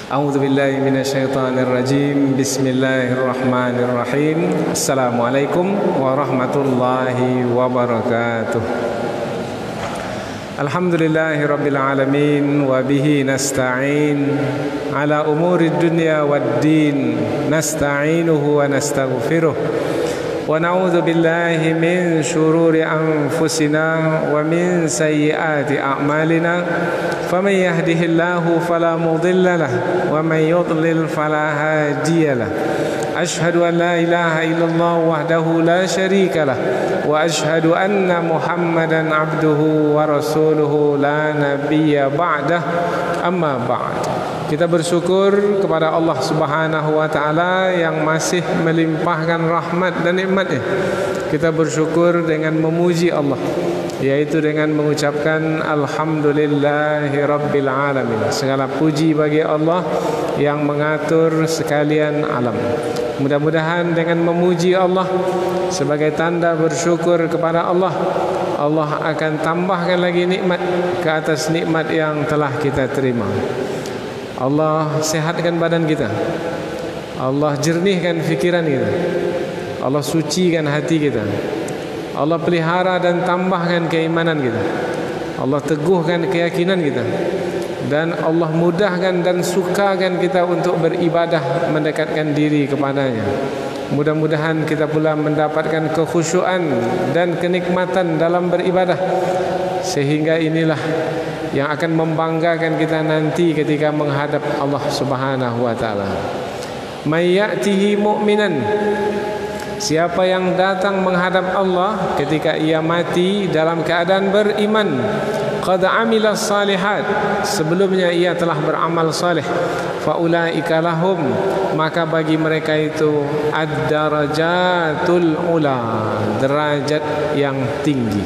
A'udzu billahi minasyaitonir rajim. Bismillahirrahmanirrahim. Assalamualaikum warahmatullahi wabarakatuh. Alhamdulillahi rabbil alamin wa bihi nasta'in ala umurid dunya waddin. Nasta'inuhu wa nastaghfiruh. Wa na'udzu billahi min syururi anfusina wa min sayyiati a'malina. Faman yahdihillahu fala mudilla lahu wa man yudlil fala hadiya lahu. Ashhadu an la ilaha illallah wahdahu la syarika lahu wa ashhadu anna Muhammadan abduhu wa rasuluhu la nabiyya ba'dah. Amma ba'd. Kita bersyukur kepada Allah Subhanahu wa taala yang masih melimpahkan rahmat dan nikmat-Nya. Kita bersyukur dengan memuji Allah, yaitu dengan mengucapkan alhamdulillahi rabbil alamin. Segala puji bagi Allah yang mengatur sekalian alam. Mudah-mudahan dengan memuji Allah sebagai tanda bersyukur kepada Allah, Allah akan tambahkan lagi nikmat ke atas nikmat yang telah kita terima. Allah sehatkan badan kita, Allah jernihkan fikiran kita, Allah sucikan hati kita, Allah pelihara dan tambahkan keimanan kita, Allah teguhkan keyakinan kita, dan Allah mudahkan dan sukakan kita untuk beribadah, mendekatkan diri kepadanya. Mudah-mudahan kita pula mendapatkan kekhusyuan dan kenikmatan dalam beribadah, sehingga inilah yang akan membanggakan kita nanti ketika menghadap Allah Subhanahu wa taala. May ya'tihi mu'minan, siapa yang datang menghadap Allah ketika ia mati dalam keadaan beriman, qad amila salihat, sebelumnya ia telah beramal saleh, fa ulaika lahum, maka bagi mereka itu ad-darajatul ula, derajat yang tinggi.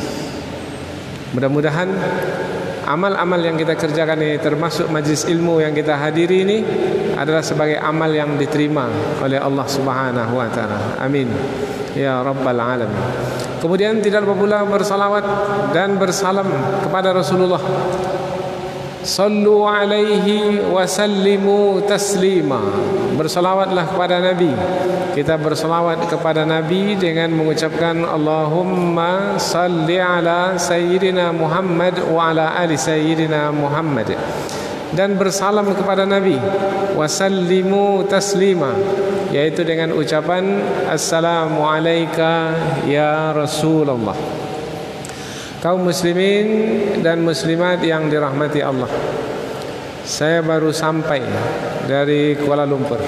Mudah-mudahan amal-amal yang kita kerjakan ini, termasuk majlis ilmu yang kita hadiri ini, adalah sebagai amal yang diterima oleh Allah Subhanahu wa taala. Amin ya rabbal alamin. Kemudian tidak lupa pula bersalawat dan bersalam kepada Rasulullah. Sallu alaihi wa sallimu taslima. Bersalawatlah kepada Nabi. Kita bersalawat kepada Nabi dengan mengucapkan Allahumma salli ala sayyidina Muhammad wa ala ali sayyidina Muhammad. Dan bersalam kepada Nabi, wa sallimu taslima, yaitu dengan ucapan assalamu alayka ya Rasulullah. Kaum muslimin dan muslimat yang dirahmati Allah, saya baru sampai dari Kuala Lumpur.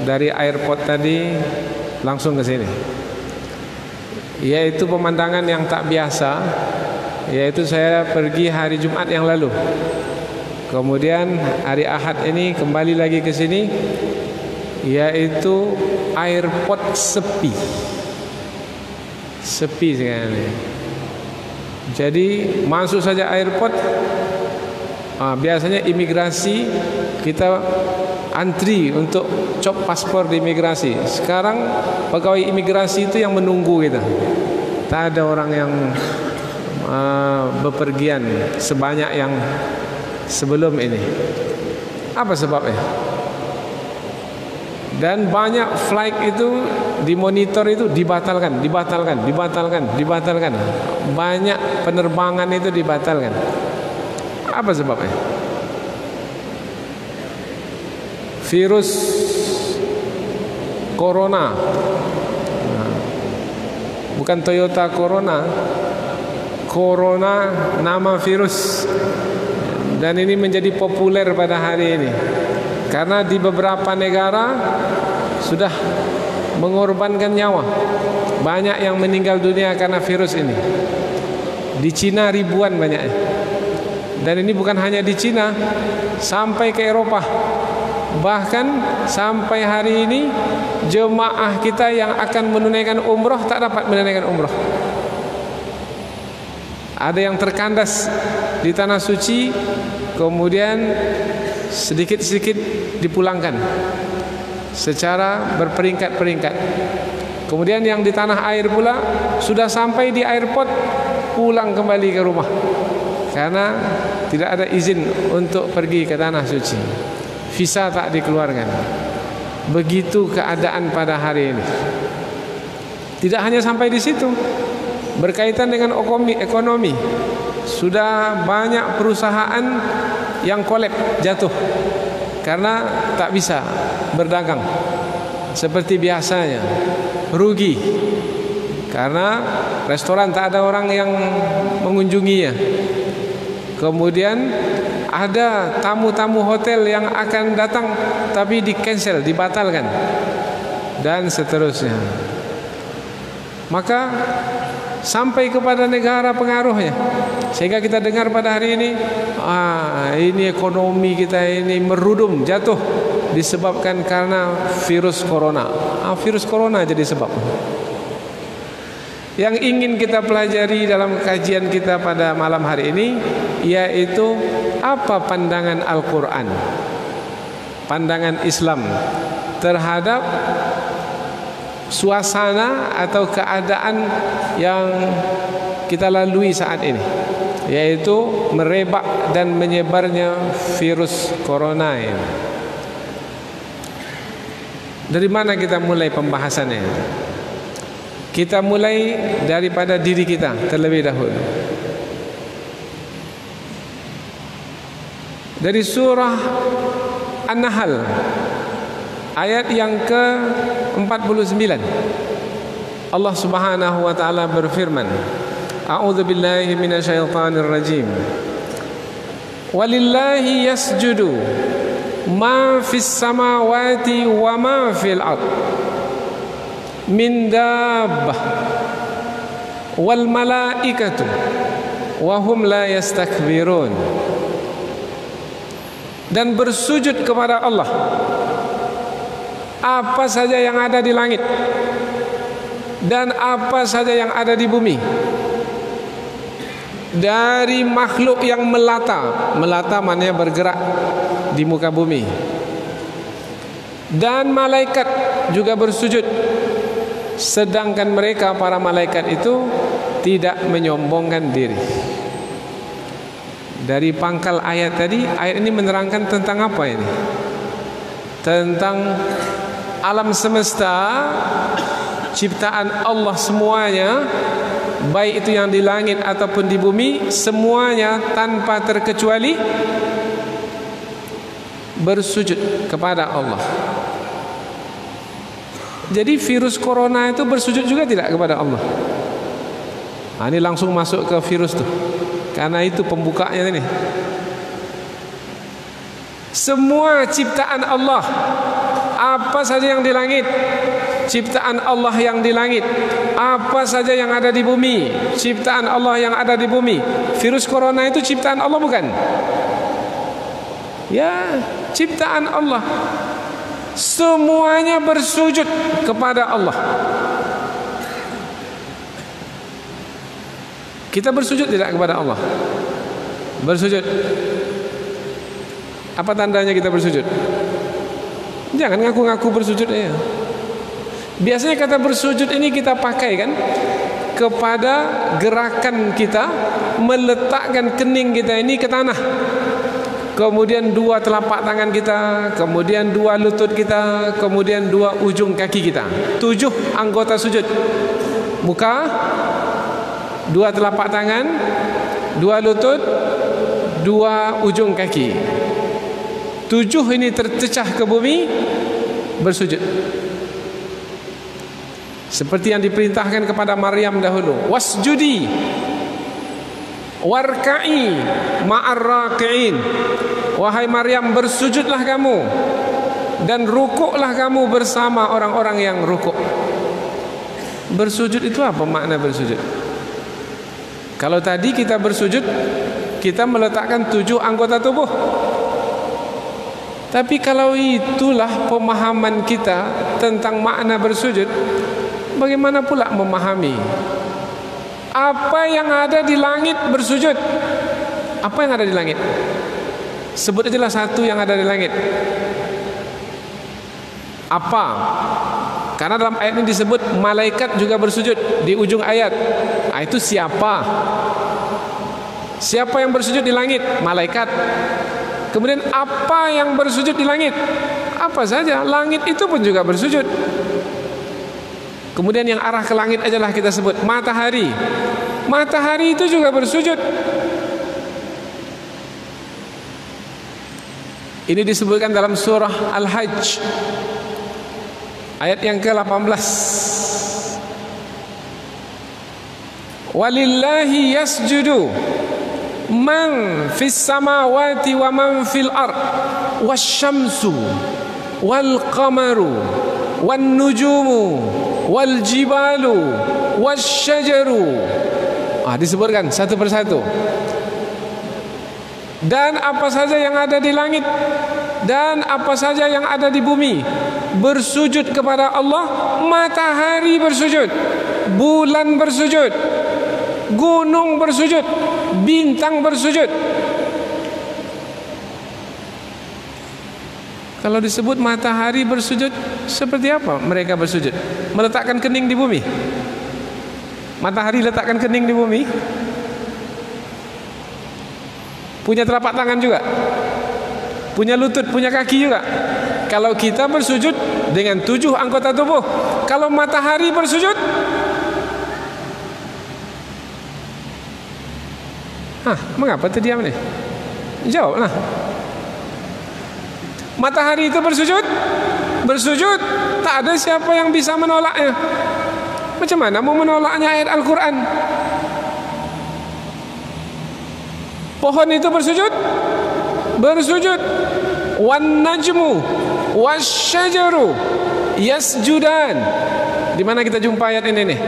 Dari airport tadi langsung ke sini. Yaitu pemandangan yang tak biasa, yaitu saya pergi hari Jumat yang lalu. Kemudian hari Ahad ini kembali lagi ke sini, yaitu airport sepi. Sepi sekali. Jadi masuk saja airport, biasanya imigrasi kita antri untuk cop paspor di imigrasi. Sekarang pegawai imigrasi itu yang menunggu kita. Tak ada orang yang bepergian sebanyak yang sebelum ini. Apa sebabnya? Dan banyak flight itu dimonitor itu dibatalkan. Banyak penerbangan itu dibatalkan. Apa sebabnya? Virus Corona, bukan Toyota Corona, Corona nama virus. Dan ini menjadi populer pada hari ini karena di beberapa negara sudah mengorbankan nyawa. Banyak yang meninggal dunia karena virus ini. Di Cina ribuan banyaknya. Dan ini bukan hanya di Cina, sampai ke Eropa. Bahkan sampai hari ini jemaah kita yang akan menunaikan umroh tak dapat menunaikan umroh. Ada yang terkandas di tanah suci, kemudian sedikit-sedikit dipulangkan secara berperingkat-peringkat. Kemudian yang di tanah air pula sudah sampai di airport, pulang kembali ke rumah karena tidak ada izin untuk pergi ke tanah suci. visa tak dikeluarkan. Begitu keadaan pada hari ini. Tidak hanya sampai di situ, berkaitan dengan ekonomi, sudah banyak perusahaan yang kolab, jatuh karena tak bisa berdagang seperti biasanya, rugi karena restoran tak ada orang yang mengunjunginya. Kemudian ada tamu-tamu hotel yang akan datang tapi di cancel, dibatalkan, dan seterusnya. Maka sampai kepada negara pengaruhnya, sehingga kita dengar pada hari ini, ini ekonomi kita ini merudum, jatuh, disebabkan karena virus corona. Virus corona jadi sebab. Yang ingin kita pelajari dalam kajian kita pada malam hari ini, yaitu apa pandangan Al-Quran, pandangan Islam terhadap suasana atau keadaan yang kita lalui saat ini, yaitu merebak dan menyebarnya virus corona ini. Dari mana kita mulai pembahasannya? Kita mulai daripada diri kita terlebih dahulu. Dari surah An-Nahl ayat yang ke-49, Allah Subhanahu wa taala berfirman, A'udzu billahi minasyaitonir rajim. Walillahi yasjudu ma fis samawati wa ma fil ard min dabbah wal malaikatu wa hum la yastakbirun. Dan bersujud kepada Allah apa saja yang ada di langit dan apa saja yang ada di bumi, dari makhluk yang melata maknanya bergerak di muka bumi, dan malaikat juga bersujud, sedangkan mereka para malaikat itu tidak menyombongkan diri. Dari pangkal ayat tadi, ayat ini menerangkan tentang apa ini? Tentang alam semesta, ciptaan Allah semuanya, baik itu yang di langit ataupun di bumi, semuanya tanpa terkecuali bersujud kepada Allah. Jadi virus corona itu bersujud juga tidak kepada Allah? Ini langsung masuk ke virus tuh, karena itu pembukanya ini. Semua ciptaan Allah, apa saja yang di langit, ciptaan Allah yang di langit, apa saja yang ada di bumi, ciptaan Allah yang ada di bumi. Virus corona itu ciptaan Allah bukan? Ya, ciptaan Allah. Semuanya bersujud kepada Allah. Kita bersujud tidak kepada Allah? Bersujud. Apa tandanya kita bersujud? Jangan ngaku-ngaku bersujud ya. Biasanya kata bersujud ini kita pakai kan kepada gerakan kita meletakkan kening kita ini ke tanah, kemudian dua telapak tangan kita, kemudian dua lutut kita, kemudian dua ujung kaki kita. 7 anggota sujud. Muka, dua telapak tangan, dua lutut, dua ujung kaki. 7 ini tercecah ke bumi, bersujud. Seperti yang diperintahkan kepada Maryam dahulu, wasjudi warka'i ma'ar raki'in. Wahai Maryam, bersujudlah kamu dan rukuklah kamu bersama orang-orang yang rukuk. Bersujud itu apa makna bersujud? Kalau tadi kita bersujud, kita meletakkan 7 anggota tubuh. Tapi kalau itulah pemahaman kita tentang makna bersujud, bagaimana pula memahami apa yang ada di langit bersujud? Apa yang ada di langit? Sebut ajalah satu yang ada di langit. Apa? Karena dalam ayat ini disebut malaikat juga bersujud di ujung ayat. Itu siapa? Siapa yang bersujud di langit? Malaikat. Kemudian apa yang bersujud di langit? Apa saja, langit itu pun juga bersujud. Kemudian yang arah ke langit adalah kita sebut matahari. Matahari itu juga bersujud. Ini disebutkan dalam surah Al-Hajj ayat yang ke-18. Walillahi yasjudu man fis samawati wa man fil ard wasyamsu wal qamaru wan nujumu wal jibalu wasyajaru. Disebutkan satu persatu. Dan apa saja yang ada di langit dan apa saja yang ada di bumi bersujud kepada Allah. Matahari bersujud, bulan bersujud, gunung bersujud, bintang bersujud. Kalau disebut matahari bersujud, seperti apa mereka bersujud? Meletakkan kening di bumi? Matahari letakkan kening di bumi? Punya telapak tangan juga? Punya lutut, punya kaki juga? Kalau kita bersujud dengan 7 anggota tubuh, kalau matahari bersujud, mengapa terdiam nih? Jawablah. Matahari itu bersujud? Bersujud. Tak ada siapa yang bisa menolaknya. Macam mana mau menolaknya ayat Al-Quran? Pohon itu bersujud? Bersujud. Wan najmu wasyajaru yasjudan. Di mana kita jumpa ayat ini nih?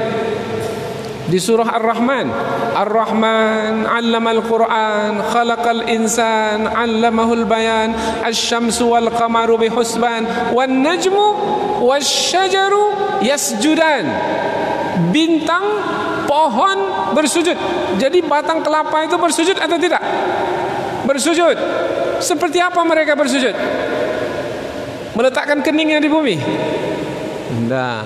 Di surah Ar-Rahman. Ar-Rahman 'allamal Qur'an, khalaqal insan, 'allamahul bayan, asy-syamsu wal qamaru bihusban, wan najmu wasyajaru yasjudan. Bintang, pohon bersujud. Jadi batang kelapa itu bersujud atau tidak? Bersujud. Seperti apa mereka bersujud? Meletakkan keningnya di bumi? Tidak.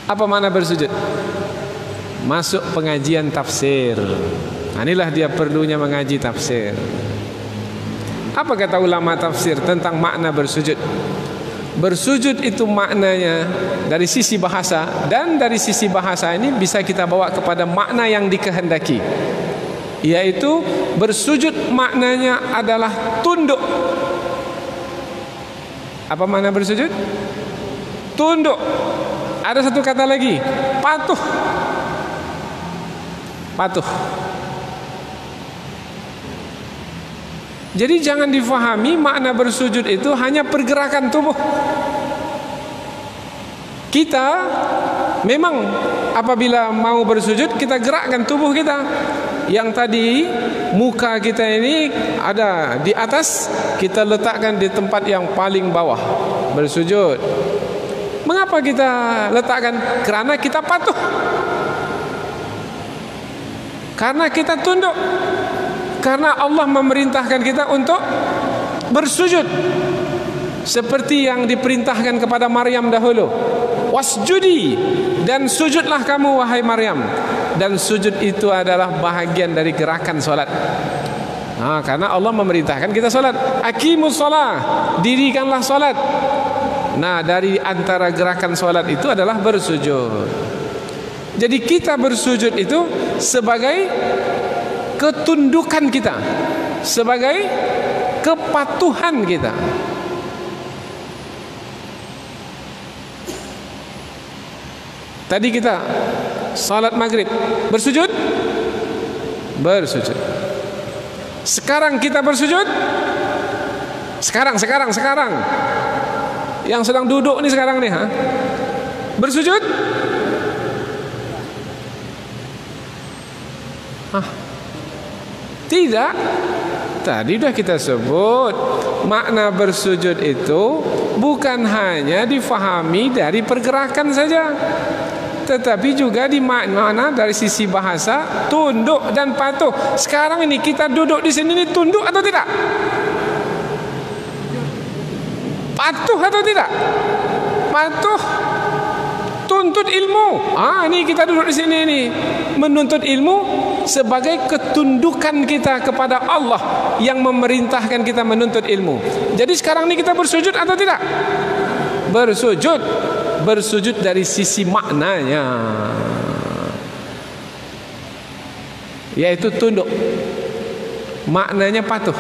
Apa makna bersujud? Masuk pengajian tafsir. Inilah dia perlunya mengaji tafsir. Apa kata ulama tafsir tentang makna bersujud? Bersujud itu maknanya dari sisi bahasa, dan dari sisi bahasa ini bisa kita bawa kepada makna yang dikehendaki, yaitu bersujud maknanya adalah tunduk. Apa makna bersujud? Tunduk. Ada satu kata lagi, patuh. Patuh. Jadi jangan difahami makna bersujud itu hanya pergerakan tubuh. Kita memang apabila mau bersujud, kita gerakkan tubuh kita. Yang tadi muka kita ini ada di atas, kita letakkan di tempat yang paling bawah, bersujud. Mengapa kita letakkan? Karena kita patuh. Karena kita tunduk. Karena Allah memerintahkan kita untuk bersujud. Seperti yang diperintahkan kepada Maryam dahulu. Wasjudi, dan sujudlah kamu wahai Maryam. Dan sujud itu adalah bahagian dari gerakan solat. Karena Allah memerintahkan kita solat. Aqimus shalah, dirikanlah solat. Nah, dari antara gerakan solat itu adalah bersujud. Jadi kita bersujud itu sebagai ketundukan kita, sebagai kepatuhan kita. Tadi kita salat maghrib bersujud, bersujud. Sekarang kita bersujud, sekarang. Yang sedang duduk nih sekarang nih, bersujud? Tidak. Tadi sudah kita sebut makna bersujud itu bukan hanya difahami dari pergerakan saja, tetapi juga di makna dari sisi bahasa, tunduk dan patuh. Sekarang ini kita duduk di sini ini tunduk atau tidak? Patuh atau tidak? Patuh. Tuntut ilmu. Ini kita duduk di sini ini menuntut ilmu. sebagai ketundukan kita kepada Allah yang memerintahkan kita menuntut ilmu. Jadi sekarang ini kita bersujud atau tidak? Bersujud. Bersujud dari sisi maknanya, yaitu tunduk. Maknanya patuh.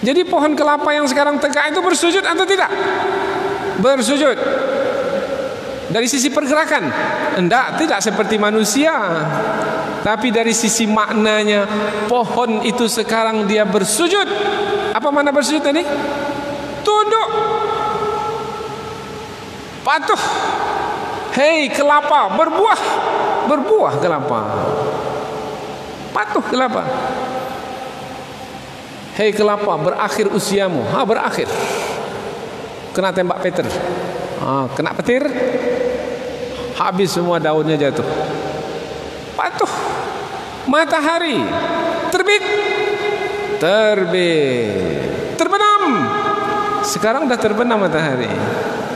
Jadi pohon kelapa yang sekarang tegak itu bersujud atau tidak? Bersujud. Dari sisi pergerakan, tidak seperti manusia. Tapi dari sisi maknanya, pohon itu sekarang dia bersujud. Apa makna bersujud tadi? Tunduk, patuh. Hei kelapa, berbuah. Berbuah kelapa. Patuh kelapa. Hei kelapa, berakhir usiamu. Berakhir. Kena tembak Peter. Kena petir, habis semua daunnya jatuh. Patuh. Matahari terbit, terbenam. Sekarang sudah terbenam matahari.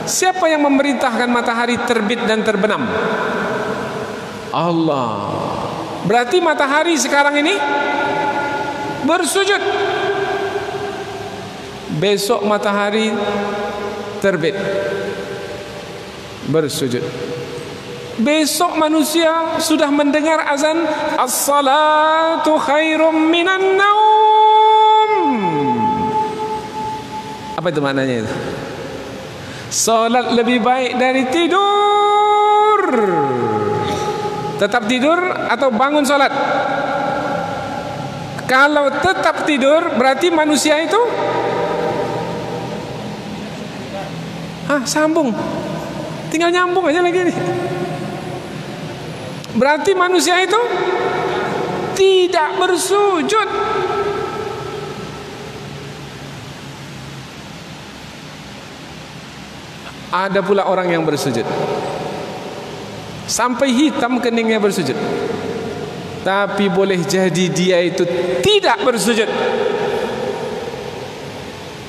Siapa yang memerintahkan matahari terbit dan terbenam? Allah. Berarti matahari sekarang ini bersujud. Besok matahari terbit, bersujud. Besok manusia sudah mendengar azan as-salatu khairum minan naum. Apa itu maknanya itu? Salat lebih baik dari tidur. Tetap tidur atau bangun salat? Kalau tetap tidur berarti manusia itu sambung. Tinggal nyambung aja lagi nih. Berarti manusia itu tidak bersujud. Ada pula orang yang bersujud sampai hitam keningnya bersujud. Tapi boleh jadi dia itu tidak bersujud.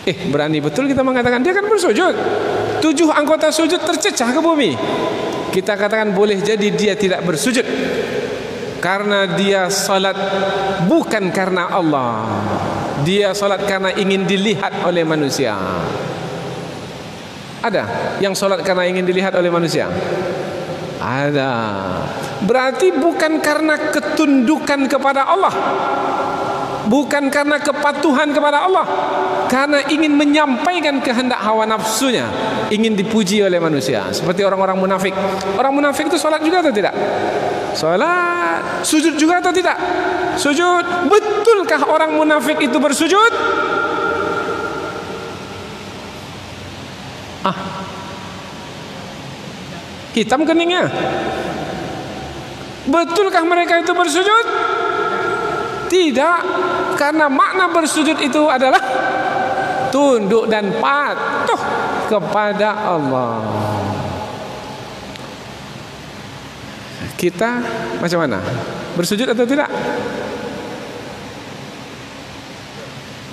Berani betul kita mengatakan dia kan bersujud. 7 anggota sujud tercecah ke bumi. Kita katakan boleh jadi dia tidak bersujud karena dia salat bukan karena Allah. Dia salat karena ingin dilihat oleh manusia. Ada yang salat karena ingin dilihat oleh manusia? Ada. Berarti bukan karena ketundukan kepada Allah, bukan karena kepatuhan kepada Allah, karena ingin menyampaikan kehendak hawa nafsunya, ingin dipuji oleh manusia. Seperti orang-orang munafik. Orang munafik itu sholat juga atau tidak? Sholat. Sujud juga atau tidak? Sujud. Betulkah orang munafik itu bersujud? Hitam keningnya. Betulkah mereka itu bersujud? Tidak. Karena makna bersujud itu adalah tunduk dan patuh kepada Allah. Kita macam mana? Bersujud atau tidak?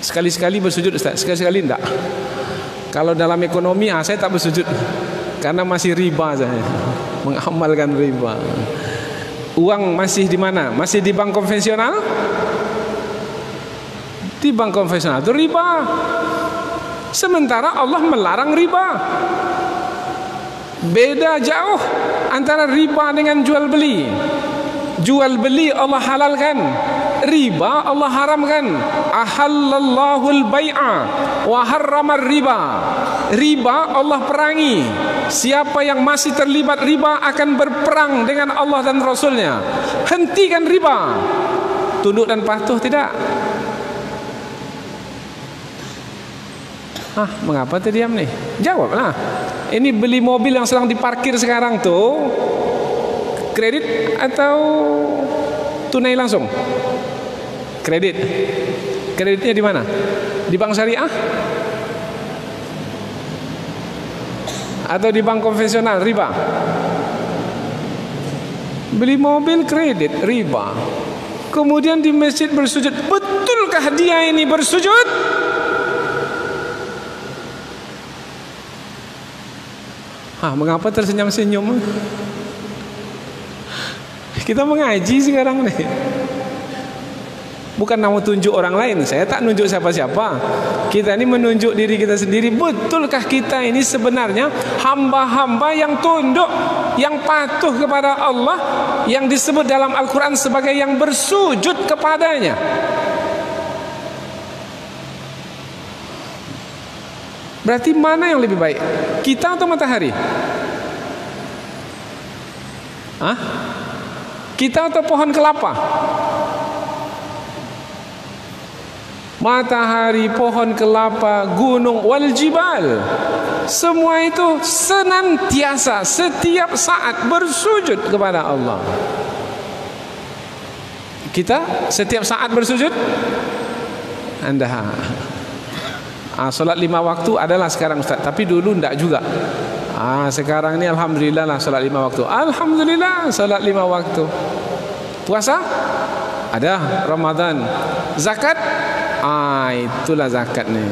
Sekali-sekali bersujud Ustaz, sekali-sekali tidak. Kalau dalam ekonomi saya tak bersujud karena masih riba saya, mengamalkan riba. Uang masih di mana? Masih di bank konvensional? Di bank konvensional itu riba. Sementara Allah melarang riba. Beda jauh antara riba dengan jual beli. Jual beli Allah halalkan, riba Allah haramkan. Ahallallahu al-bai'a wa harrama riba. Riba Allah perangi. Siapa yang masih terlibat riba akan berperang dengan Allah dan Rasulnya. Hentikan riba. Tunduk dan patuh tidak? Mengapa terdiam nih? Jawablah. Ini beli mobil yang sedang diparkir sekarang tuh, kredit atau tunai langsung? Kredit. Kreditnya di mana? Di bank syariah? Atau di bank konvensional riba? Beli mobil kredit riba. Kemudian di masjid bersujud. Betulkah dia ini bersujud? Mengapa tersenyum-senyum? Kita mengaji sekarang nih. Bukan mau tunjuk orang lain. Saya tak nunjuk siapa-siapa. Kita ini menunjuk diri kita sendiri. Betulkah kita ini sebenarnya hamba-hamba yang tunduk, yang patuh kepada Allah, yang disebut dalam Al-Quran sebagai yang bersujud kepadanya? Berarti mana yang lebih baik? Kita atau matahari? Hah? Kita atau pohon kelapa? Matahari, pohon kelapa, gunung, wal jibal, semua itu senantiasa setiap saat bersujud kepada Allah. Kita setiap saat bersujud? Anda solat 5 waktu adalah sekarang Ustaz, tapi dulu enggak juga. Sekarang ini alhamdulillah lah solat 5 waktu. Alhamdulillah solat 5 waktu. Puasa? Ada. Ramadan. Zakat? Itulah zakat nih.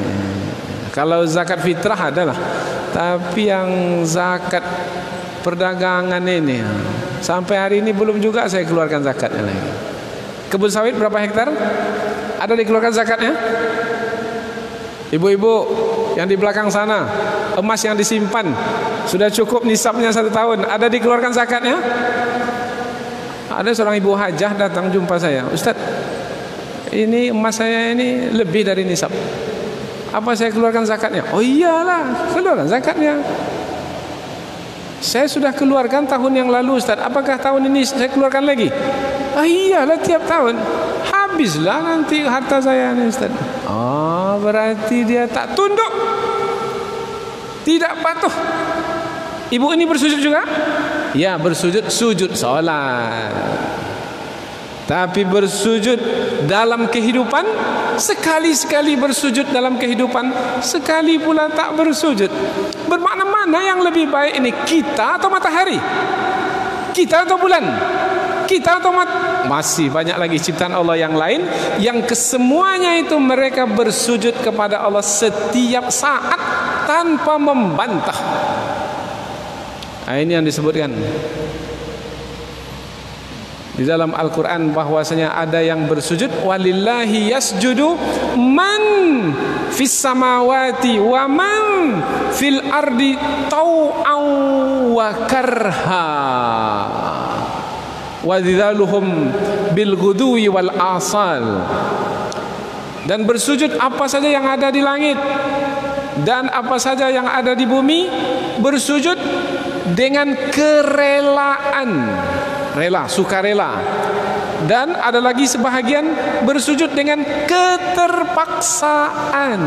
Kalau zakat fitrah adalah, tapi yang zakat perdagangan ini sampai hari ini belum juga saya keluarkan zakatnya lagi. Kebun sawit berapa hektar? Ada dikeluarkan zakatnya? Ibu-ibu yang di belakang sana, emas yang disimpan sudah cukup nisabnya 1 tahun, ada dikeluarkan zakatnya? Ada seorang ibu hajah datang jumpa saya, Ustaz, ini emas saya ini lebih dari nisab, apa saya keluarkan zakatnya? Oh iyalah, keluarkan zakatnya. Saya sudah keluarkan tahun yang lalu Ustaz, apakah tahun ini saya keluarkan lagi? Iyalah, tiap tahun. Habislah nanti harta saya nih Ustaz. Berarti dia tak tunduk, tidak patuh. Ibu ini bersujud juga? Ya, bersujud, sujud sholat. Tapi bersujud dalam kehidupan, sekali-sekali bersujud dalam kehidupan, sekali pula tak bersujud. Bermakna mana yang lebih baik ini? Kita atau matahari? Kita atau bulan? Kita atau masih banyak lagi ciptaan Allah yang lain, yang kesemuanya itu mereka bersujud kepada Allah setiap saat tanpa membantah. Ini yang disebutkan di dalam Al-Quran, bahwasanya ada yang bersujud, walillahi yasjudu man fis samawati wa man fil ardi tau'aw wa karha wa dzidhaluhum bil ghudwi wal asal. Dan bersujud apa saja yang ada di langit dan apa saja yang ada di bumi, bersujud dengan kerelaan, rela, sukarela. Dan ada lagi sebahagian bersujud dengan keterpaksaan.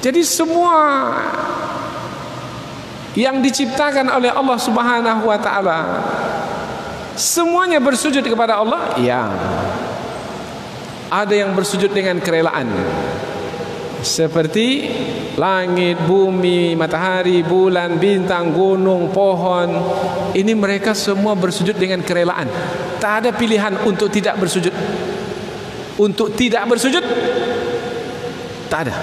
Jadi semua yang diciptakan oleh Allah Subhanahu wa taala semuanya bersujud kepada Allah. Ya. Ada yang bersujud dengan kerelaan, seperti langit, bumi, matahari, bulan, bintang, gunung, pohon. Ini mereka semua bersujud dengan kerelaan. Tak ada pilihan untuk tidak bersujud. Untuk tidak bersujud, tak ada.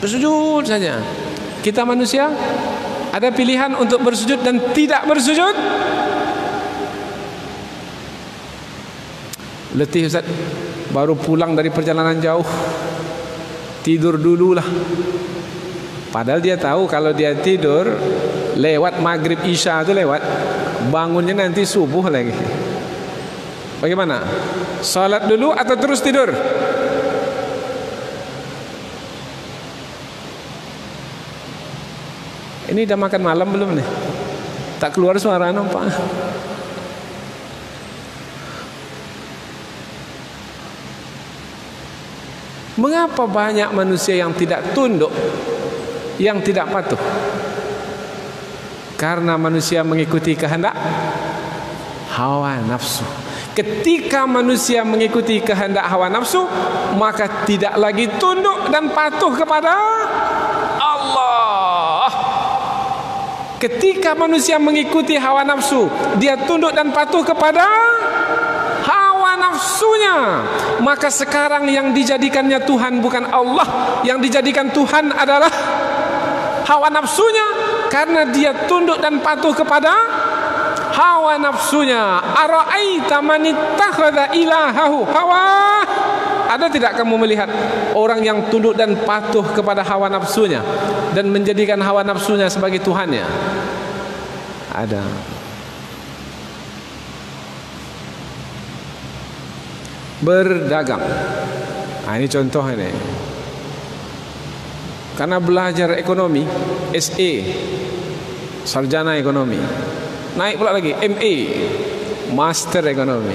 Bersujud saja. Kita manusia ada pilihan untuk bersujud dan tidak bersujud. Letih Ustaz, baru pulang dari perjalanan jauh, tidur dululah. Padahal dia tahu kalau dia tidur lewat maghrib isya itu lewat, bangunnya nanti subuh lagi. Bagaimana? Salat dulu atau terus tidur? Ini udah makan malam belum nih? Tak keluar suara nampak. Mengapa banyak manusia yang tidak tunduk, yang tidak patuh? Karena manusia mengikuti kehendak hawa nafsu. Ketika manusia mengikuti kehendak hawa nafsu, maka tidak lagi tunduk dan patuh kepada Allah. Ketika manusia mengikuti hawa nafsu, dia tunduk dan patuh kepada hawa nafsunya, maka sekarang yang dijadikannya Tuhan bukan Allah, yang dijadikan Tuhan adalah hawa nafsunya. Karena dia tunduk dan patuh kepada hawa nafsunya. Ara'aita man ittakhadha ilahahu hawa. Ada tidak kamu melihat orang yang tunduk dan patuh kepada hawa nafsunya dan menjadikan hawa nafsunya sebagai Tuhannya? Ada. Berdagang. Nah, ini contoh ini. Karena belajar ekonomi, SE, sarjana ekonomi, naik pula lagi MA, master ekonomi,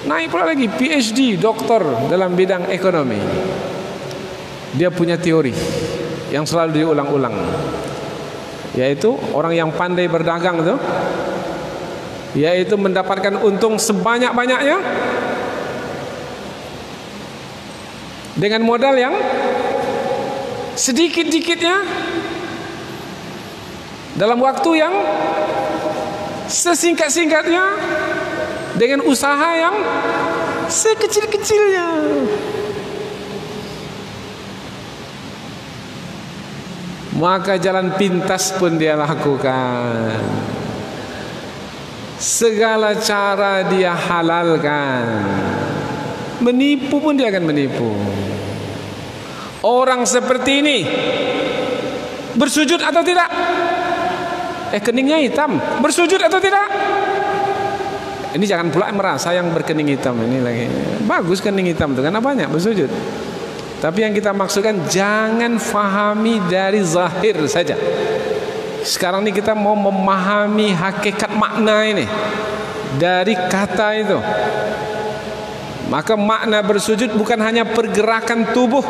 naik pula lagi PhD, doktor dalam bidang ekonomi. Dia punya teori yang selalu diulang-ulang, yaitu orang yang pandai berdagang itu, yaitu mendapatkan untung sebanyak-banyaknya dengan modal yang sedikit-dikitnya dalam waktu yang sesingkat-singkatnya dengan usaha yang sekecil-kecilnya. Maka jalan pintas pun dia lakukan, segala cara dia halalkan, menipu pun dia akan menipu. Orang seperti ini bersujud atau tidak? Keningnya hitam, bersujud atau tidak? Ini jangan pula merasa yang berkening hitam ini lagi bagus kening hitam itu karena banyak bersujud. Tapi yang kita maksudkan jangan fahami dari zahir saja. Sekarang ini kita mau memahami hakikat makna ini dari kata itu. Maka makna bersujud bukan hanya pergerakan tubuh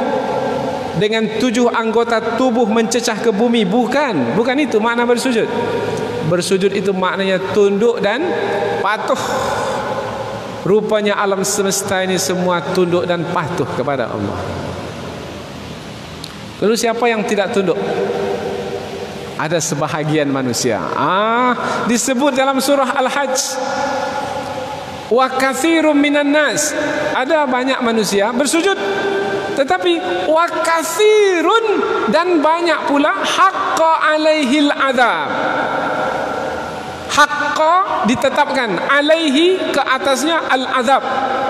dengan 7 anggota tubuh mencecah ke bumi, bukan itu makna bersujud. Bersujud itu maknanya tunduk dan patuh. Rupanya alam semesta ini semua tunduk dan patuh kepada Allah. Lalu siapa yang tidak tunduk? Ada sebahagian manusia. Disebut dalam surah Al-Hajj, wa katsirum minan nas. Ada banyak manusia bersujud, tetapi wa katsirun, dan banyak pula haqqa alaihil adzab. Haqqa ditetapkan, alaihi ke atasnya al-adzab.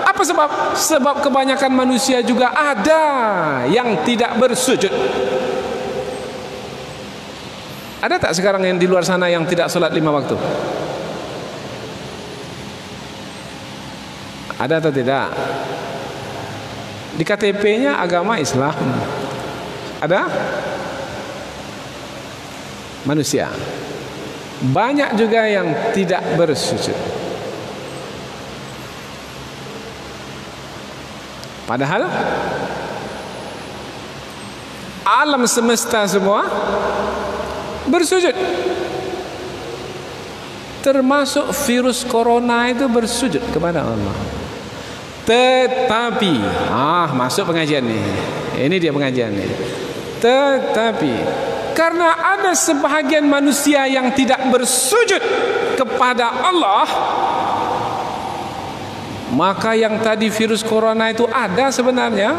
Apa sebab? Sebab kebanyakan manusia juga ada yang tidak bersujud. Ada tak sekarang yang di luar sana yang tidak sholat 5 waktu? Ada atau tidak? Di KTP-nya agama Islam. Ada? Manusia. Banyak juga yang tidak bersujud. Padahal alam semesta semua bersujud. Termasuk virus corona itu bersujud kepada Allah. Tetapi masuk pengajian nih. Ini dia pengajian nih. Tetapi karena ada sebahagian manusia yang tidak bersujud kepada Allah, maka yang tadi virus corona itu ada sebenarnya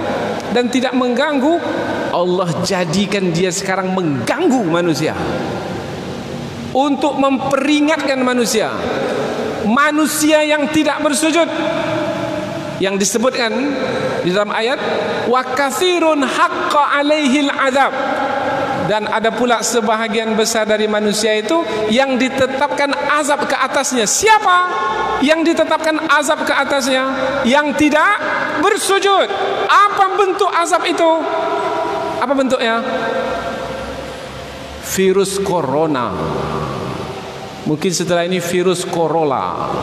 dan tidak mengganggu. Allah jadikan dia sekarang mengganggu manusia untuk memperingatkan manusia. Manusia yang tidak bersujud, yang disebutkan di dalam ayat wa katsirun haqqa alaihil adzab, dan ada pula sebahagian besar dari manusia itu yang ditetapkan azab ke atasnya. Siapa yang ditetapkan azab ke atasnya? Yang tidak bersujud. Apa bentuk azab itu? Apa bentuknya? Virus corona. Mungkin setelah ini virus Corolla.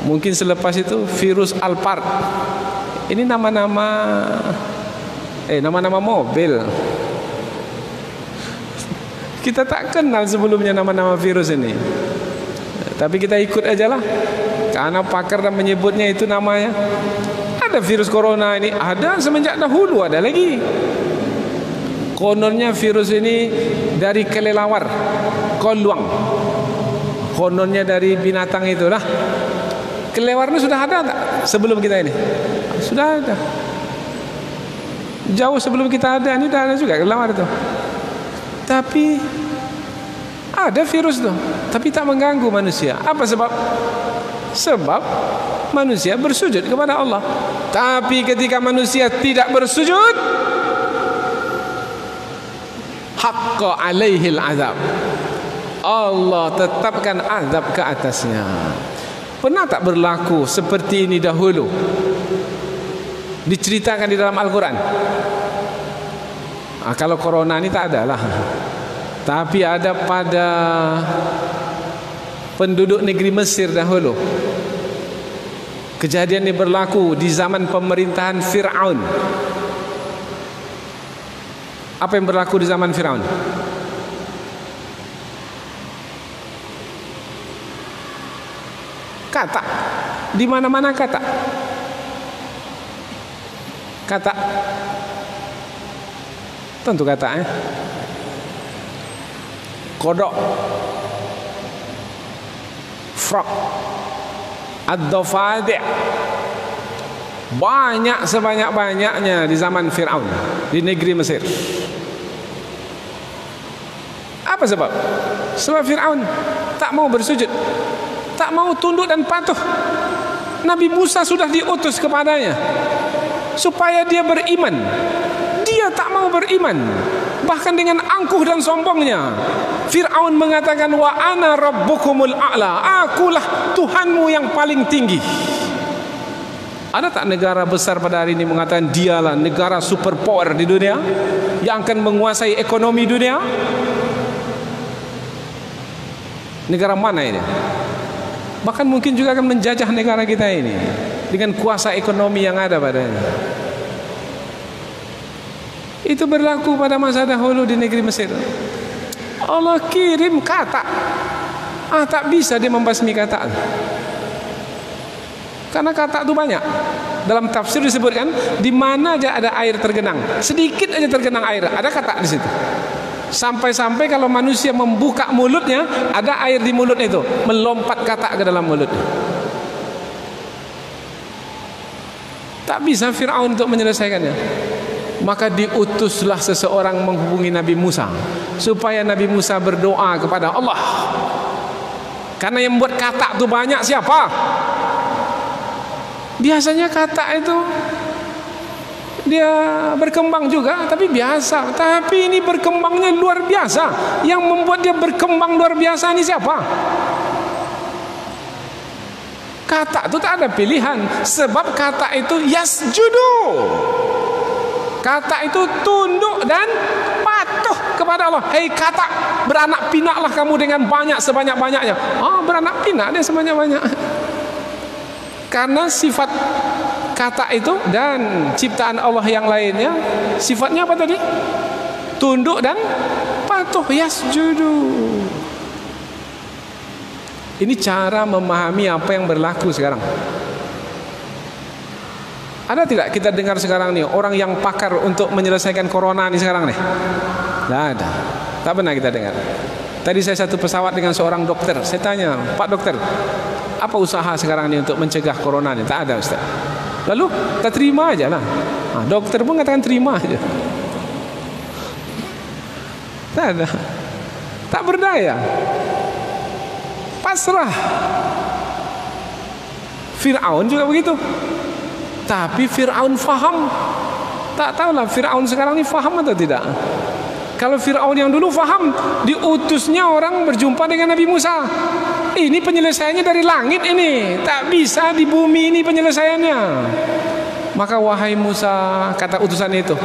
Mungkin selepas itu virus Alphard. Ini nama-nama mobil. Kita tak kenal sebelumnya nama-nama virus ini, tapi kita ikut aja lah, karena pakar dan menyebutnya itu namanya. Ada virus corona ini, ada semenjak dahulu, ada lagi. Kononnya virus ini dari kelelawar, koluang. Kononnya dari binatang itulah. Kelelawar ini sudah ada tak sebelum kita ini? Sudah ada. Jauh sebelum kita ada, ini sudah ada juga kelelawar itu. Tapi Ada virus tuh, tapi tak mengganggu manusia. Apa sebab? Sebab manusia bersujud kepada Allah. Tapi ketika manusia tidak bersujud, haqqa alaihil azab, Allah tetapkan azab ke atasnya. Pernah tak berlaku seperti ini dahulu? Diceritakan di dalam Al-Quran. Kalau corona ini tak ada lah, tapi ada pada penduduk negeri Mesir dahulu. Kejadian ini berlaku di zaman pemerintahan Fir'aun. Apa yang berlaku di zaman Fir'aun? Kata, di mana-mana kata. Kata, tentu kata kodok, frog, ad-dafadi', banyak sebanyak-banyaknya di zaman Fir'aun di negeri Mesir. Apa sebab? Sebab Fir'aun tak mau bersujud, tak mau tunduk dan patuh. Nabi Musa sudah diutus kepadanya supaya dia beriman. Dia tak mau beriman. Bahkan dengan angkuh dan sombongnya, Fir'aun mengatakan, wa ana rabbukumul a'la, akulah Tuhanmu yang paling tinggi. Ada tak negara besar pada hari ini mengatakan dialah negara superpower di dunia yang akan menguasai ekonomi dunia? Negara mana ini? Bahkan mungkin juga akan menjajah negara kita ini dengan kuasa ekonomi yang ada padanya. Itu berlaku pada masa dahulu di negeri Mesir. Allah kirim kata, tak bisa dia membasmi kata, karena kata itu banyak. Dalam tafsir disebutkan, di mana aja ada air tergenang, sedikit aja tergenang air, ada kata di situ. Sampai-sampai kalau manusia membuka mulutnya, ada air di mulut itu, melompat kata ke dalam mulutnya. Tak bisa Fir'aun untuk menyelesaikannya. Maka diutuslah seseorang menghubungi Nabi Musa, supaya Nabi Musa berdoa kepada Allah. Karena yang buat kata itu banyak siapa? Biasanya kata itu dia berkembang juga, tapi biasa. Tapi ini berkembangnya luar biasa. Yang membuat dia berkembang luar biasa ini siapa? Kata itu tak ada pilihan. Sebab kata itu yasjudu. Kata itu tunduk dan patuh kepada Allah. Hei kata, beranak pinaklah kamu dengan banyak sebanyak-banyaknya. Beranak pinak dia sebanyak-banyak. Karena sifat kata itu dan ciptaan Allah yang lainnya, sifatnya apa tadi? Tunduk dan patuh, yasjudu. Ini cara memahami apa yang berlaku sekarang. Ada tidak kita dengar sekarang nih orang yang pakar untuk menyelesaikan corona nih sekarang nih? Tidak ada. Tak pernah kita dengar. Tadi saya satu pesawat dengan seorang dokter. Saya tanya, Pak dokter, apa usaha sekarang nih untuk mencegah corona nih? Tak ada, Ustaz. Lalu kita terima aja lah. Dokter pun katakan terima aja. Tak ada. Tak berdaya. Pasrah. Fir'aun juga begitu. Tapi Fir'aun faham. Tak tahulah Fir'aun sekarang ini faham atau tidak. Kalau Fir'aun yang dulu faham, diutusnya orang berjumpa dengan Nabi Musa. Ini penyelesaiannya dari langit ini, tak bisa di bumi ini penyelesaiannya. Maka wahai Musa, kata utusan itu,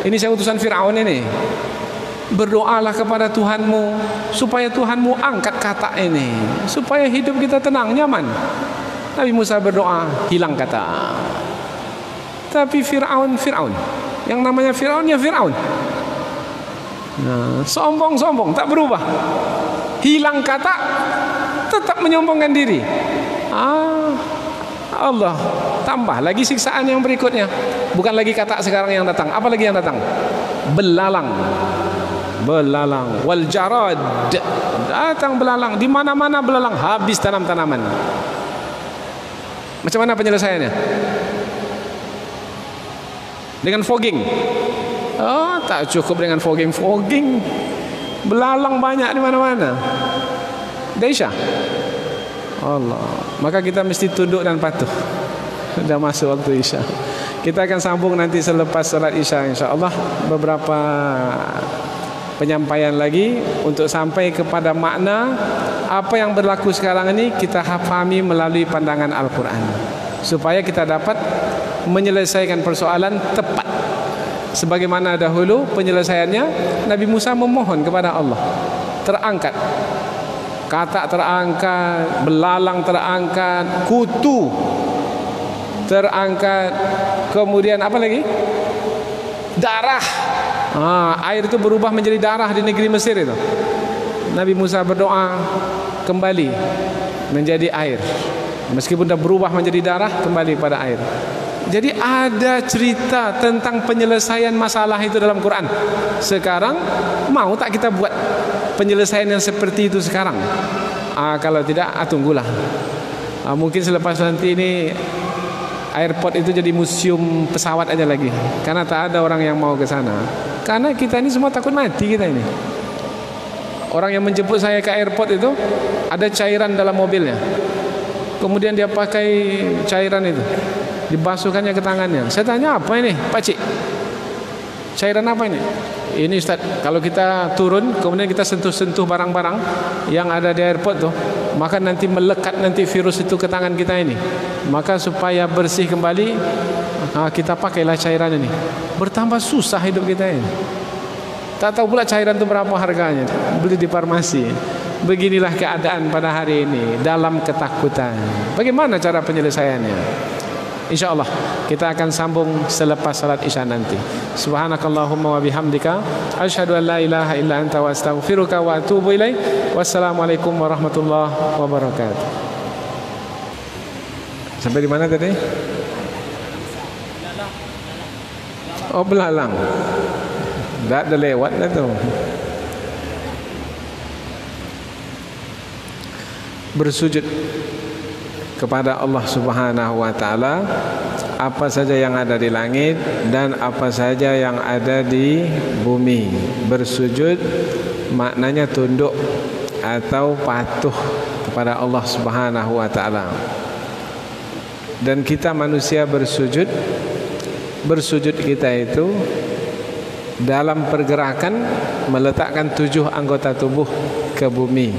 ini saya utusan Fir'aun ini, berdoalah kepada Tuhanmu supaya Tuhanmu angkat kata ini, supaya hidup kita tenang, nyaman. Nabi Musa berdoa, hilang kata. Tapi Fir'aun, yang namanya Fir'aun ya Fir'aun, sombong, tak berubah. Hilang kata, tetap menyombongkan diri. Allah tambah lagi siksaan yang berikutnya. Bukan lagi kata sekarang yang datang. Apa lagi yang datang? Belalang. Wal jarad, datang belalang. Di mana-mana belalang, habis tanam-tanaman. Macam mana penyelesaiannya? Dengan fogging. Tak cukup dengan fogging. Belalang banyak di mana-mana. Daisha. Allah. Maka kita mesti tunduk dan patuh. Sudah masuk waktu Isya. Kita akan sambung nanti selepas salat Isya, insya-Allah, beberapa penyampaian lagi untuk sampai kepada makna apa yang berlaku sekarang ini kita fahami melalui pandangan Al-Quran, supaya kita dapat menyelesaikan persoalan tepat. Sebagaimana dahulu penyelesaiannya, Nabi Musa memohon kepada Allah, terangkat katak, terangkat belalang, terangkat kutu, terangkat, kemudian apa lagi? Darah. Air itu berubah menjadi darah di negeri Mesir itu. Nabi Musa berdoa kembali menjadi air. Meskipun dah berubah menjadi darah, kembali pada air. Jadi ada cerita tentang penyelesaian masalah itu dalam Quran. Sekarang mau tak kita buat penyelesaian yang seperti itu sekarang? Kalau tidak, tunggulah. Mungkin selepas nanti ini airport itu jadi museum pesawat aja lagi, karena tak ada orang yang mau ke sana. Karena kita ini semua takut mati kita ini. Orang yang menjemput saya ke airport itu ada cairan dalam mobilnya. Kemudian dia pakai cairan itu, dibasuhkannya ke tangannya. Saya tanya, apa ini, Pak Cik? Cairan apa ini? Ini Ustaz, kalau kita turun kemudian kita sentuh-sentuh barang-barang yang ada di airport tuh, maka nanti melekat nanti virus itu ke tangan kita ini. Maka supaya bersih kembali, kita pakailah cairan ini. Bertambah susah hidup kita ini. Tak tahu pula cairan itu berapa harganya, beli di farmasi. Beginilah keadaan pada hari ini, dalam ketakutan. Bagaimana cara penyelesaiannya? InsyaAllah kita akan sambung selepas salat Isya nanti. Subhanakallahumma wa bihamdika, asyhadu an la ilaha illa anta wa astaghfiruka wa atubu ilaik. Wassalamualaikum warahmatullahi wabarakatuh. Sampai di mana tadi? Oh, belalang. Dah lewat dah tu. Bersujud kepada Allah Subhanahu wa taala, apa saja yang ada di langit dan apa saja yang ada di bumi. Bersujud maknanya tunduk atau patuh kepada Allah Subhanahu wa taala. Dan kita manusia bersujud kita itu dalam pergerakan meletakkan 7 anggota tubuh ke bumi.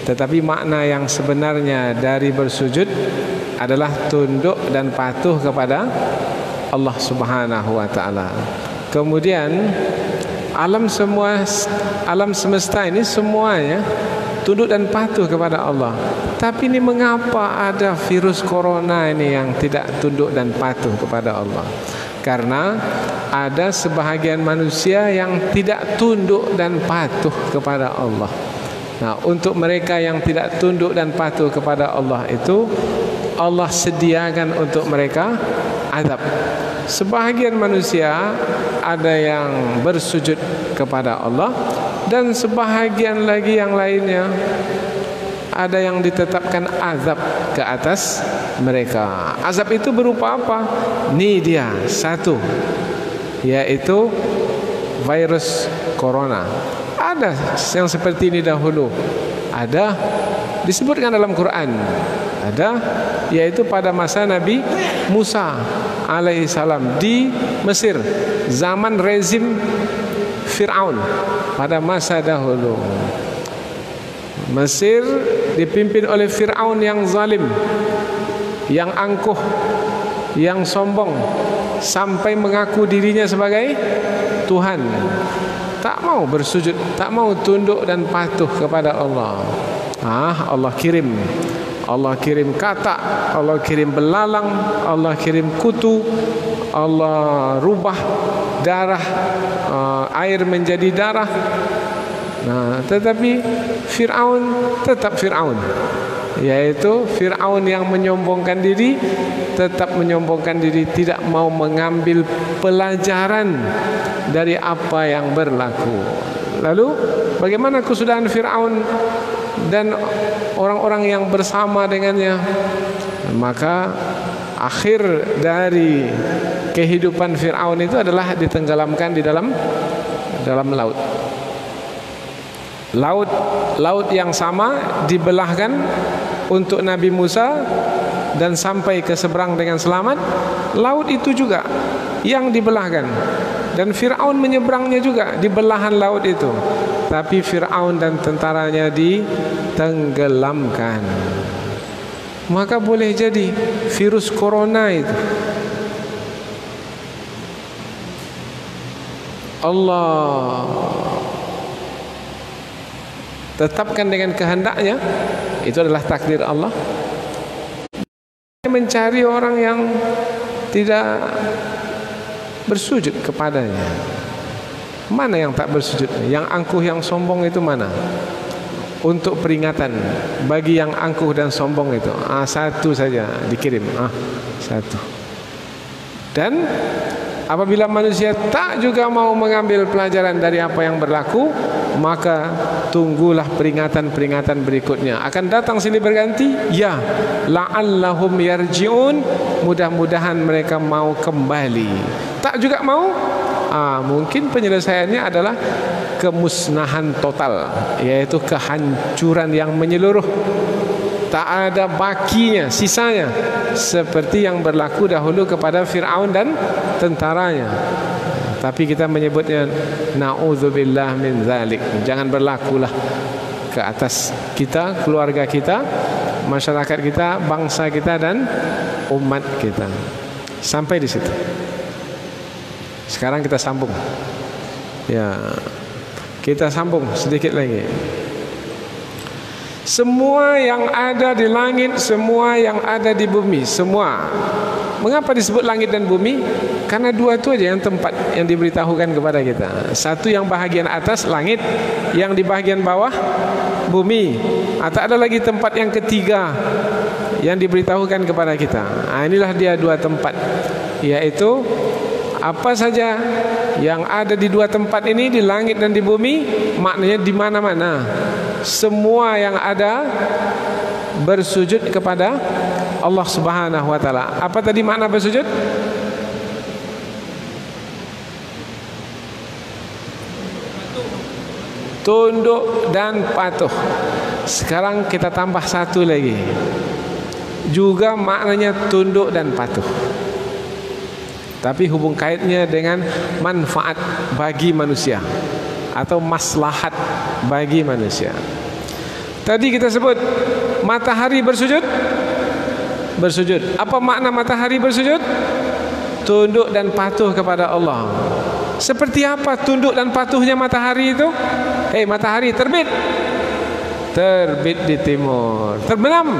Tetapi makna yang sebenarnya dari bersujud adalah tunduk dan patuh kepada Allah Subhanahu wa taala. Kemudian alam semesta ini semuanya tunduk dan patuh kepada Allah. Tapi ini mengapa ada virus corona ini yang tidak tunduk dan patuh kepada Allah? Karena ada sebahagian manusia yang tidak tunduk dan patuh kepada Allah. Nah, untuk mereka yang tidak tunduk dan patuh kepada Allah itu, Allah sediakan untuk mereka azab. Sebahagian manusia ada yang bersujud kepada Allah, dan sebahagian lagi yang lainnya ada yang ditetapkan azab ke atas mereka. Azab itu berupa apa? Ini dia satu, yaitu virus corona. Ada yang seperti ini dahulu, ada disebutkan dalam Quran, ada yaitu pada masa Nabi Musa alaihissalam di Mesir, zaman rezim Fir'aun. Pada masa dahulu Mesir dipimpin oleh Fir'aun yang zalim, yang angkuh, yang sombong, sampai mengaku dirinya sebagai Tuhan. Tak mau bersujud, tak mau tunduk dan patuh kepada Allah. Allah kirim katak, Allah kirim belalang, Allah kirim kutu, Allah rubah darah, air menjadi darah. Tetapi Fir'aun tetap Fir'aun, yaitu Fir'aun yang menyombongkan diri, tetap menyombongkan diri, tidak mau mengambil pelajaran dari apa yang berlaku. Lalu bagaimana kesudahan Fir'aun dan orang-orang yang bersama dengannya? Maka akhir dari kehidupan Fir'aun itu adalah ditenggelamkan di dalam laut. Laut yang sama dibelahkan untuk Nabi Musa dan sampai ke seberang dengan selamat. Laut itu juga yang dibelahkan, dan Fir'aun menyeberangnya juga di belahan laut itu. Tapi Fir'aun dan tentaranya ditenggelamkan. Maka boleh jadi virus corona itu Allah tetapkan dengan kehendaknya, itu adalah takdir Allah. Mencari orang yang tidak bersujud kepadanya. Mana yang tak bersujud? Yang angkuh, yang sombong itu mana? Untuk peringatan bagi yang angkuh dan sombong itu, satu saja dikirim, satu. Dan apabila manusia tak juga mau mengambil pelajaran dari apa yang berlaku, maka tunggulah peringatan-peringatan berikutnya. Akan datang silih berganti, ya, la'allahum yarji'un, mudah-mudahan mereka mau kembali. Tak juga mau, mungkin penyelesaiannya adalah kemusnahan total, yaitu kehancuran yang menyeluruh. Tak ada bakinya, sisanya, seperti yang berlaku dahulu kepada Fir'aun dan tentaranya. Tapi kita menyebutnya na'udzubillah min zalik. Jangan berlakulah ke atas kita, keluarga kita, masyarakat kita, bangsa kita, dan umat kita. Sampai di situ. Sekarang kita sambung. Ya, kita sambung sedikit lagi. Semua yang ada di langit, semua yang ada di bumi, semua. Mengapa disebut langit dan bumi? Karena dua itu aja yang tempat yang diberitahukan kepada kita. Satu yang bahagian atas, langit, yang di bahagian bawah, bumi. Tak ada lagi tempat yang ketiga yang diberitahukan kepada kita. Inilah dia dua tempat, yaitu apa saja yang ada di dua tempat ini, di langit dan di bumi, maknanya di mana-mana. Semua yang ada bersujud kepada Allah Subhanahu wa taala. Apa tadi makna bersujud? Tunduk dan patuh. Sekarang kita tambah satu lagi, juga maknanya tunduk dan patuh, tapi hubung kaitnya dengan manfaat bagi manusia atau maslahat bagi manusia. Tadi kita sebut matahari bersujud. Bersujud. Apa makna matahari bersujud? Tunduk dan patuh kepada Allah. Seperti apa tunduk dan patuhnya matahari itu? Hei matahari, terbit. Terbit di timur. Terbenam.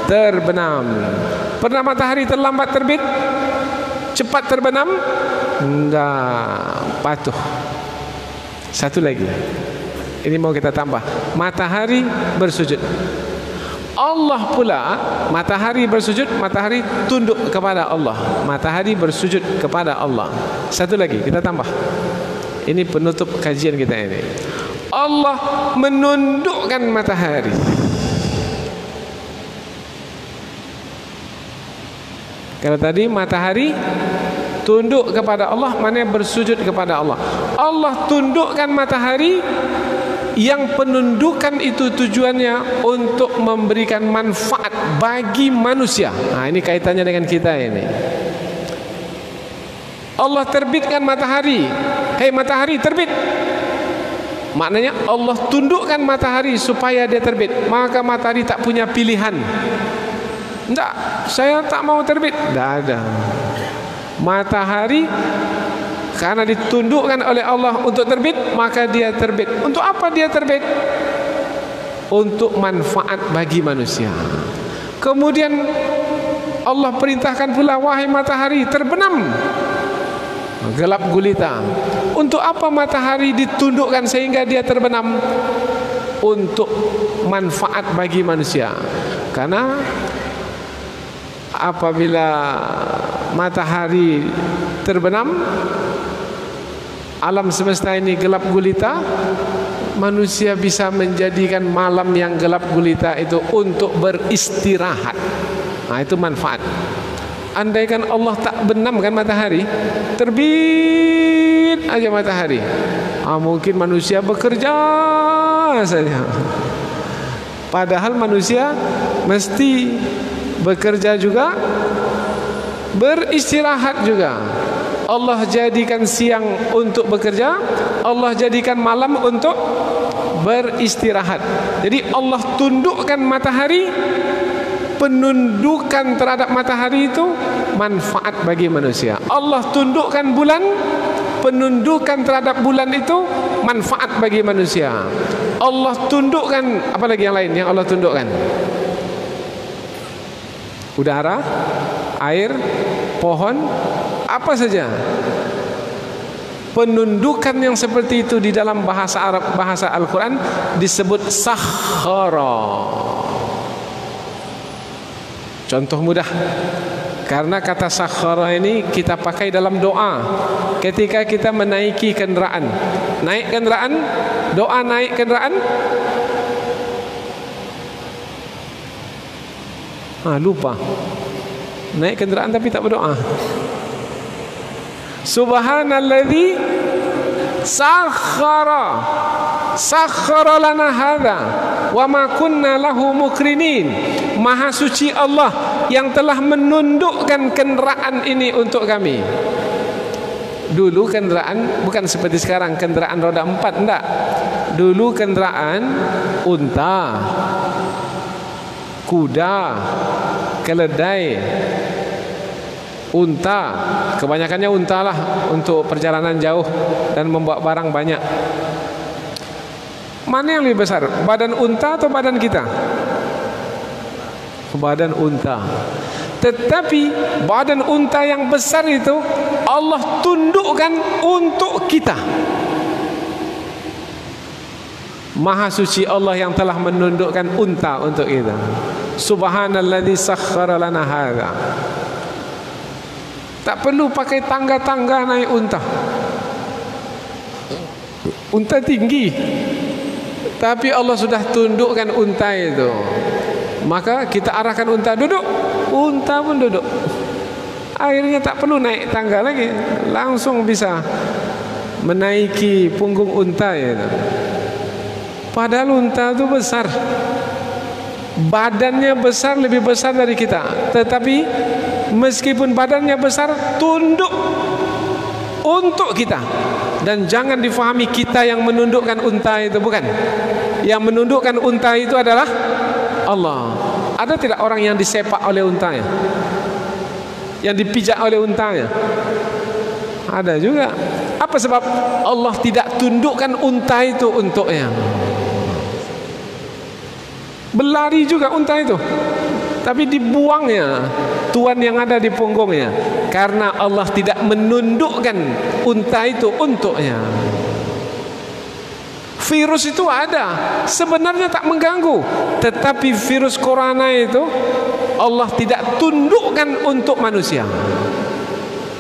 Terbenam. Pernah matahari terlambat terbit? Cepat terbenam? Enggak. Patuh. Satu lagi, ini mau kita tambah, matahari bersujud. Allah pula, matahari bersujud, matahari tunduk kepada Allah, matahari bersujud kepada Allah. Satu lagi kita tambah, ini penutup kajian kita ini. Allah menundukkan matahari. Kalau tadi matahari tunduk kepada Allah, maknanya bersujud kepada Allah. Allah tundukkan matahari, yang penundukan itu tujuannya untuk memberikan manfaat bagi manusia. Ini kaitannya dengan kita ini. Allah terbitkan matahari. Hei matahari, terbit. Maknanya Allah tundukkan matahari supaya dia terbit. Maka matahari tak punya pilihan. Enggak, saya tak mau terbit. Tidak ada. Matahari karena ditundukkan oleh Allah untuk terbit, maka dia terbit. Untuk apa dia terbit? Untuk manfaat bagi manusia. Kemudian Allah perintahkan pula, wahai matahari, terbenam. Gelap gulita. Untuk apa matahari ditundukkan sehingga dia terbenam? Untuk manfaat bagi manusia. Karena apabila matahari terbenam, alam semesta ini gelap gulita, manusia bisa menjadikan malam yang gelap gulita itu untuk beristirahat. Itu manfaat. Andaikan Allah tak benamkan matahari, terbit aja matahari, mungkin manusia bekerja berdoa saja. Padahal manusia mesti bekerja juga, beristirahat juga. Allah jadikan siang untuk bekerja, Allah jadikan malam untuk beristirahat. Jadi Allah tundukkan matahari. Penundukan terhadap matahari itu manfaat bagi manusia. Allah tundukkan bulan, penundukan terhadap bulan itu manfaat bagi manusia. Allah tundukkan, apa lagi yang lain yang Allah tundukkan? Udara, air, pohon, apa saja. Penundukan yang seperti itu di dalam bahasa Arab, bahasa Al-Quran disebut sakhara. Contoh mudah, karena kata sakhara ini kita pakai dalam doa ketika kita menaiki kendaraan. Naik kendaraan, doa naik kendaraan. Lupa. Naik kendaraan tapi tak berdoa. Subhanalladzi sakhara lana hadza wa ma kunna lahu mukrinin. Maha suci Allah yang telah menundukkan kenderaan ini untuk kami. Dulu kenderaan bukan seperti sekarang kenderaan roda 4, enggak. Dulu kenderaan unta, kuda, keledai, unta, kebanyakannya unta lah untuk perjalanan jauh dan membawa barang banyak. Mana yang lebih besar, badan unta atau badan kita? Badan unta. Tetapi badan unta yang besar itu Allah tundukkan untuk kita. Maha suci Allah yang telah menundukkan unta untuk kita. Subhanalladzi sakhkhara lana hadza. Tak perlu pakai tangga-tangga naik unta. Unta tinggi, tapi Allah sudah tundukkan unta itu. Maka kita arahkan unta duduk, unta pun duduk. Akhirnya tak perlu naik tangga lagi, langsung bisa menaiki punggung unta itu. Padahal unta itu besar, badannya besar, lebih besar dari kita. Tetapi meskipun badannya besar, tunduk untuk kita. Dan jangan difahami kita yang menundukkan unta itu, bukan. Yang menundukkan unta itu adalah Allah. Ada tidak orang yang disepak oleh untanya, yang dipijak oleh untanya? Ada juga. Apa sebab Allah tidak tundukkan unta itu untuknya? Berlari juga unta itu, tapi dibuangnya tuan yang ada di punggungnya, karena Allah tidak menundukkan unta itu untuknya. Virus itu ada, sebenarnya tak mengganggu, tetapi virus corona itu Allah tidak tundukkan untuk manusia,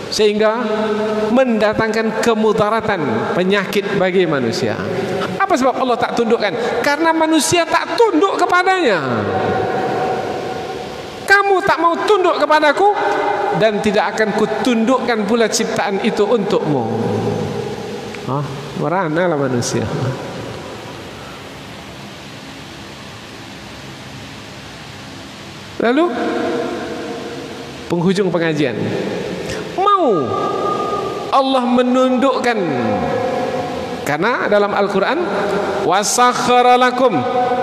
sehingga mendatangkan kemudaratan, penyakit bagi manusia. Apa sebab Allah tak tundukkan? Karena manusia tak tunduk kepadanya. Kamu tak mau tunduk kepadaku, dan tidak akan kutundukkan pula ciptaan itu untukmu. Meranalah manusia. Lalu penghujung pengajian, mau Allah menundukkan, karena dalam Al-Quran wasakhara lakum,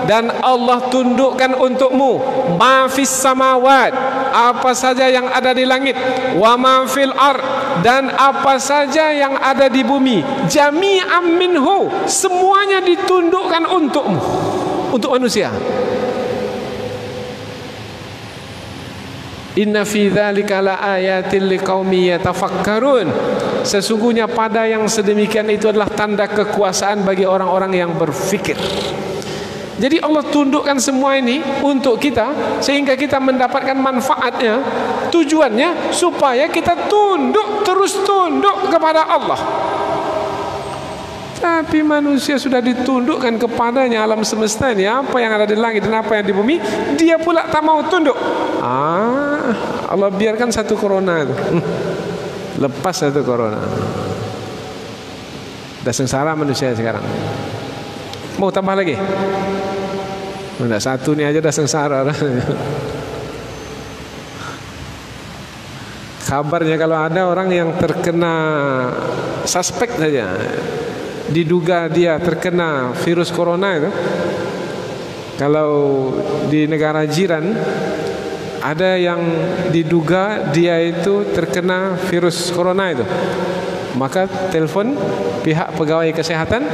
dan Allah tundukkan untukmu ma fis samawat, apa saja yang ada di langit, wa ma fil ard, dan apa saja yang ada di bumi, jami'an minhu, semuanya ditundukkan untukmu, untuk manusia. Inna fi dzalika laayatil liqaumin yatafakkarun. Sesungguhnya pada yang sedemikian itu adalah tanda kekuasaan bagi orang-orang yang berfikir. Jadi Allah tundukkan semua ini untuk kita, sehingga kita mendapatkan manfaatnya. Tujuannya supaya kita tunduk, terus tunduk kepada Allah. Tapi manusia sudah ditundukkan kepadanya alam semesta ini, apa yang ada di langit dan apa yang di bumi, dia pula tak mau tunduk. Allah biarkan satu corona itu. Lepas satu corona. Dah sengsara manusia sekarang. Mau tambah lagi? Enggak, satu ni aja dah sengsara. Kabarnya kalau ada orang yang terkena, suspek saja, diduga dia terkena virus corona itu, kalau di negara jiran ada yang diduga dia itu terkena virus corona itu, maka telepon pihak pegawai kesehatan.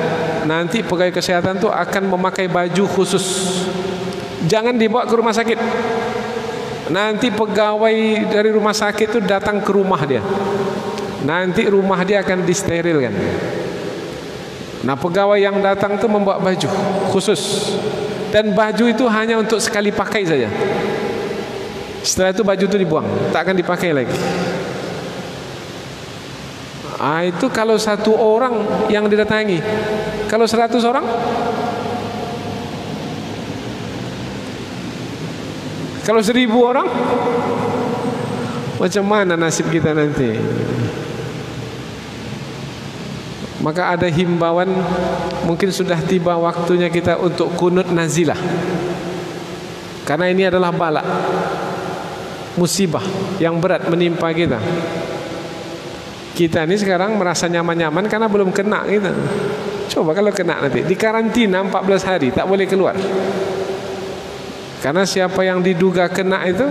Nanti pegawai kesehatan itu akan memakai baju khusus, jangan dibawa ke rumah sakit. Nanti pegawai dari rumah sakit itu datang ke rumah dia. Nanti rumah dia akan disterilkan. Nah, pegawai yang datang itu membawa baju khusus, dan baju itu hanya untuk sekali pakai saja. Setelah itu baju itu dibuang, tak akan dipakai lagi. Itu kalau satu orang yang didatangi. Kalau 100 orang, kalau 1000 orang, macam mana nasib kita nanti? Maka ada himbauan, mungkin sudah tiba waktunya kita untuk kunut nazilah. Karena ini adalah bala, musibah yang berat menimpa kita. Kita ini sekarang merasa nyaman-nyaman karena belum kena kita. Coba kalau kena nanti, di karantina 14 hari, tak boleh keluar. Karena siapa yang diduga kena itu,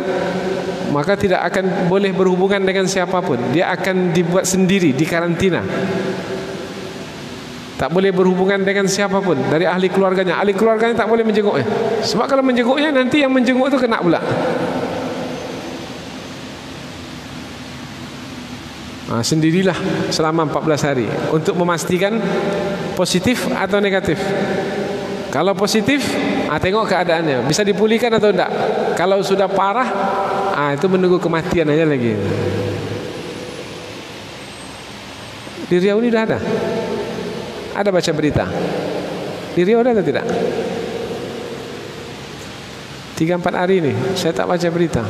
maka tidak akan boleh berhubungan dengan siapapun. Dia akan dibuat sendiri di karantina. Tak boleh berhubungan dengan siapapun dari ahli keluarganya. Ahli keluarganya tak boleh menjenguknya. Sebab kalau menjenguknya, nanti yang menjenguk itu kena pula. Sendirilah selama 14 hari untuk memastikan positif atau negatif. Kalau positif, tengok keadaannya, bisa dipulihkan atau tidak. Kalau sudah parah, itu menunggu kematian aja lagi. Di Riau ini dah ada. Ada baca berita. Di Riau ada atau tidak? 3-4 hari ini saya tak baca berita.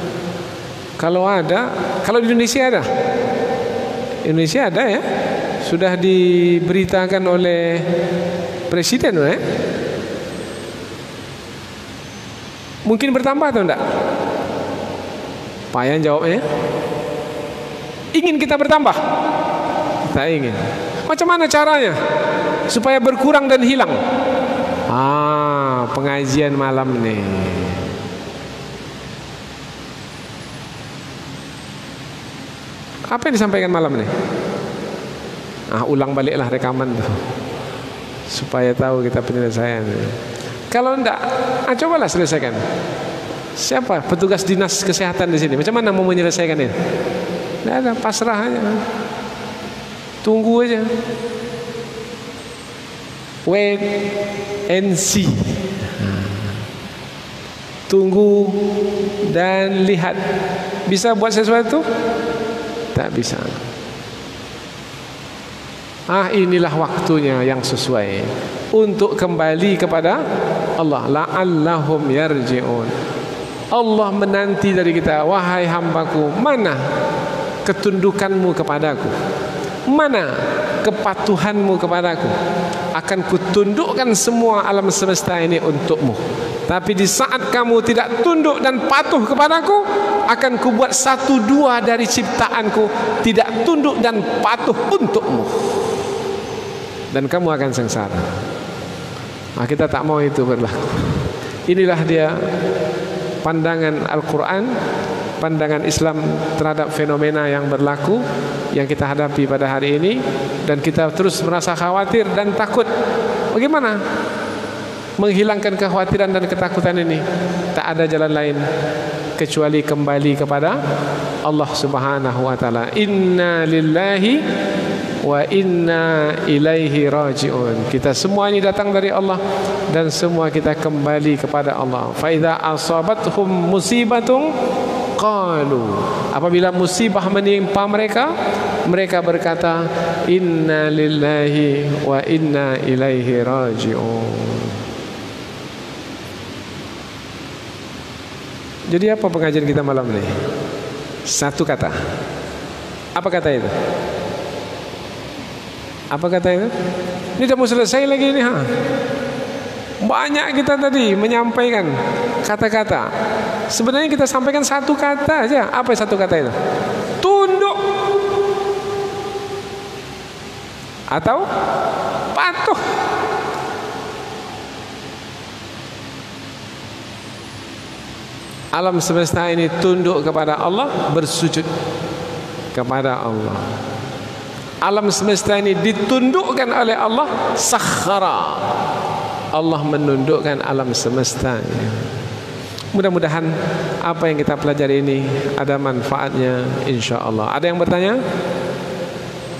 Kalau ada, kalau di Indonesia ada. Indonesia ada ya. Sudah diberitakan oleh Presiden Mungkin bertambah atau enggak? Pak Yan jawabnya, ingin kita bertambah? Tak ingin. Macam mana caranya supaya berkurang dan hilang? Pengajian malam nih. Apa yang disampaikan malam nih? Ulang baliklah rekaman tuh, supaya tahu kita penyelesaian. Kalau enggak, cobalah selesaikan. Siapa petugas dinas kesehatan di sini? Macam mana mau menyelesaikan ini? Tidak ada, pasrah aja. Tunggu aja. Wait and see. Tunggu dan lihat. Bisa buat sesuatu? Tak bisa. Inilah waktunya yang sesuai untuk kembali kepada Allah. La'allahum yarji'un. Allah menanti dari kita, wahai hambaku, mana ketundukanmu kepadaku? Mana kepatuhanmu kepadaku? Akan kutundukkan semua alam semesta ini untukmu. Tapi di saat kamu tidak tunduk dan patuh kepadaku, akan kubuat 1/2 dari ciptaanku tidak tunduk dan patuh untukmu, dan kamu akan sengsara. Kita tak mau itu berlaku. Inilah dia pandangan Al-Quran, pandangan Islam terhadap fenomena yang berlaku, yang kita hadapi pada hari ini. Dan kita terus merasa khawatir dan takut. Bagaimana menghilangkan kekhawatiran dan ketakutan ini? Tak ada jalan lain kecuali kembali kepada Allah Subhanahu wa ta'ala. Inna lillahi wa inna ilaihi raji'un. Kita semua ini datang dari Allah, dan semua kita kembali kepada Allah. Fa idza asabathum musibatun qalu, apabila musibah menimpa mereka, mereka berkata, inna lillahi wa inna ilaihi raji'un. Jadi apa pengajian kita malam ini? Satu kata. Apa kata itu? Apa kata itu? Ini dah mau selesai lagi ini. Banyak kita tadi menyampaikan kata-kata. Sebenarnya kita sampaikan satu kata aja. Apa satu kata itu? Tunduk atau patuh. Alam semesta ini tunduk kepada Allah, bersujud kepada Allah. Alam semesta ini ditundukkan oleh Allah, sakhara. Allah menundukkan alam semesta. Mudah-mudahan apa yang kita pelajari ini ada manfaatnya, insya Allah. Ada yang bertanya?